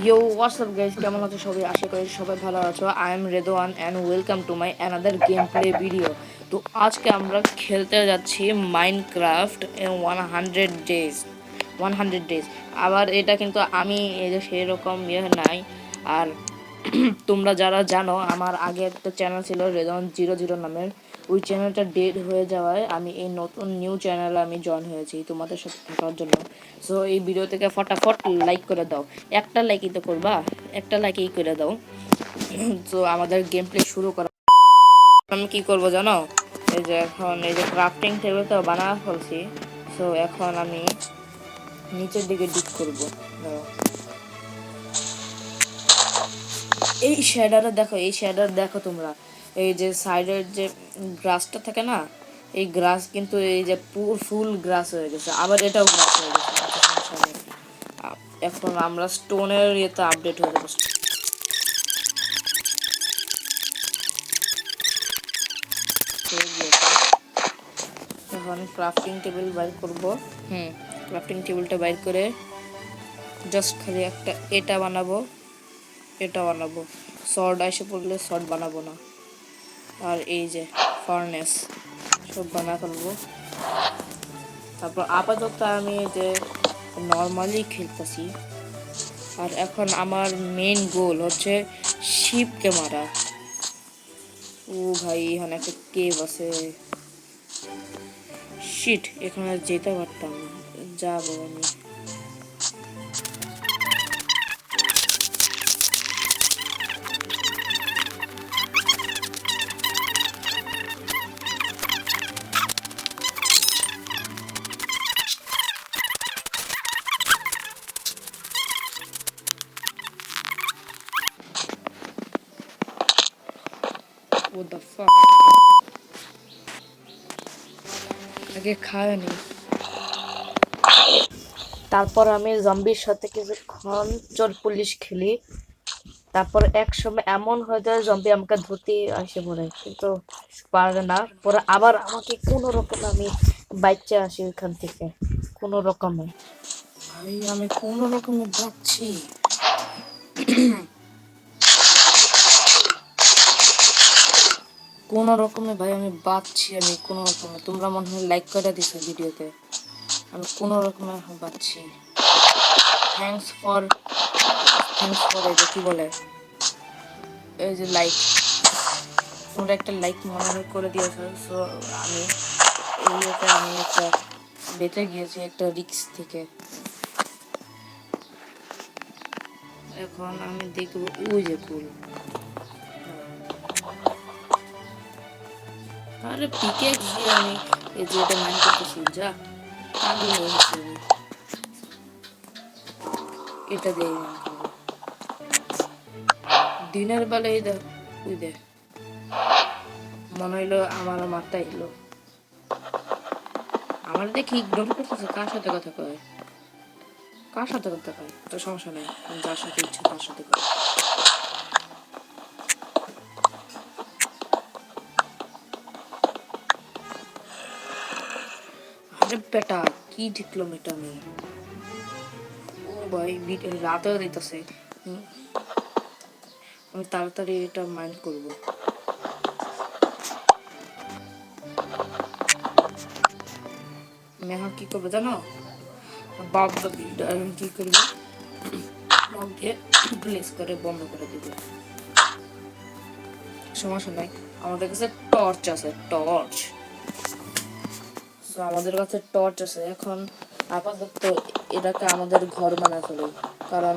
Yo, what's up guys? কেমন আছো সবাই? আশা করি সবাই ভালো আছো। I am Redwan and welcome to my another gameplay video. তো আজকে আমরা খেলতে যাচ্ছি মাইনক্রাফট in 100 days. 100 days. আবার এটা কিন্তু আমি এই যে সেরকম নাই। আর তোমরা যারা জানো আমার আগে একটা চ্যানেল ছিল রেদন 00 নামের, ওই চ্যানেলটা ডেড হয়ে যাওয়ায় আমি এই নতুন নিউ চ্যানেলে আমি জয়েন হয়েছি তোমাদের সাথে থাকার জন্য। সো এই ভিডিও থেকে ফটাফট লাইক করে দাও, একটা লাইকই তো করবা, একটা লাইকই করে দাও। তো আমাদের গেম প্লে শুরু করা। আমি কি করব জানো, এই যে এখন এই যে ক্রাফটিং টেবিলটা বানানো ফেলছি। সো এখন আমি নিচের দিকে ডিক করবো। এই শ্যাডারে দেখো, এই শ্যাডার দেখো তোমরা, এই যে সাইডের যে গ্রাসটা থাকে না, এই গ্রাস কিন্তু এই যে পুরো ফুল গ্রাস হয়ে গেছে, আবার এটাও গ্রাস হয়ে গেছে। এখন আমরা স্টোনের ইয়েতে আপডেট হয়ে যাবো। এখন ক্রাফটিং টেবিল বাইর করব। ক্রাফটিং টেবিলটা বাইর করে জাস্ট খালি একটা এটা বানাবো, এটা বানাবো। সর্ড এসে পড়লে সর্ড বানাবো না। আর এই যে ফার্নেস সব বানা করবো। তারপর আপাতত আমি যে নর্মালি খেলতেছি। আর এখন আমার মেন গোল হচ্ছে শিপকে মারা। ও ভাই, এখানে একটা কেভ আছে। শিট, এখানে যেতে পারতাম, যাবো আমি। What the fuck? আগে খায়নি। তারপর আমি জম্বির সাথে কিছুক্ষণ চোর পুলিশ খেলি। তারপর এক সময় এমন হয়ে যায় জম্বি আমাকে ধরতে আসে পড়ে, কিন্তু পারে না। পরে আবার আমাকে কোনো রকম আমি বাইচে আসি ওইখান থেকে, কোনো রকমে। ভাই আমি কোনো রকমে বাঁচছি। কোনো রকমে ভাই আমি বাঁচছি, আমি কোনো রকমে। তোমরা মনে হয় লাইক করে দিছো ভিডিওতে। আমি কোনো রকমে বাঁচছি। থ্যাঙ্কস ফর এই যে কি বলে, এই যে লাইক, তোমরা একটা লাইক মনে হয় করে দিয়েছো। সো আমি আমি একটা বেঁচে গিয়েছি একটা রিস্ক থেকে। এখন আমি দেখবো ওই যে ফুল। আরে পিকে দিয়ে আমি এই যে এটা মাইন্ড করতেছি, যা পাগল হয়েছে আমি। এটা দিয়ে দিনের বেলা এই দেখ, ওই দেখ, মনে হইলো আমার মাথায় এলো। আমার দেখি ইগনোর করতেছে, কার সাথে কথা কয়, কার সাথে কথা কয়, তো সমস্যা নেই, যার সাথে ইচ্ছা তার সাথে কয়। আরে বেটা, কি ঢিকলো মেটা আমি। ও ভাই রাতেও দিতেছে। আমি তাড়াতাড়ি এটা মাইন্ড করবো। মেহা কি করবে জানো, বাপ কি করবে, মধ্যে প্লেস করে বন্ধ করে দিবে। সমস্যা নাই, আমাদের কাছে টর্চ আছে, টর্চ। আমাদের কাছে টর্চ আছে। এখন আপাতত এটাকে আমাদের ঘর বানা ফেলি, কারণ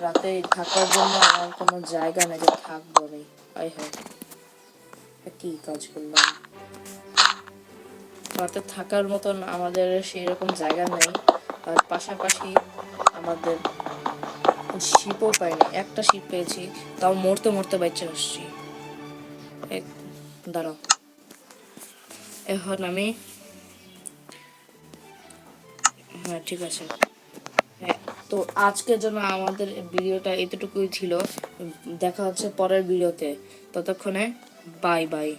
রাতে থাকার জন্য আমার কোনো জায়গা নেই যে থাকবো আমি। আই হ্যাঁ, কি কাজ করলাম, রাতে থাকার মতন আমাদের সেই রকম জায়গা নেই। আর পাশাপাশি আমাদের শিপও পাইনি, একটা শিপ পেয়েছি, তাও মরতে মরতে বাইচে আসছি। দাঁড়াও, এখন আমি, হ্যাঁ ঠিক আছে। হ্যাঁ, তো আজকের জন্য আমাদের ভিডিওটা এতটুকুই ছিল। দেখা হচ্ছে পরের ভিডিওতে, ততক্ষণে বাই বাই।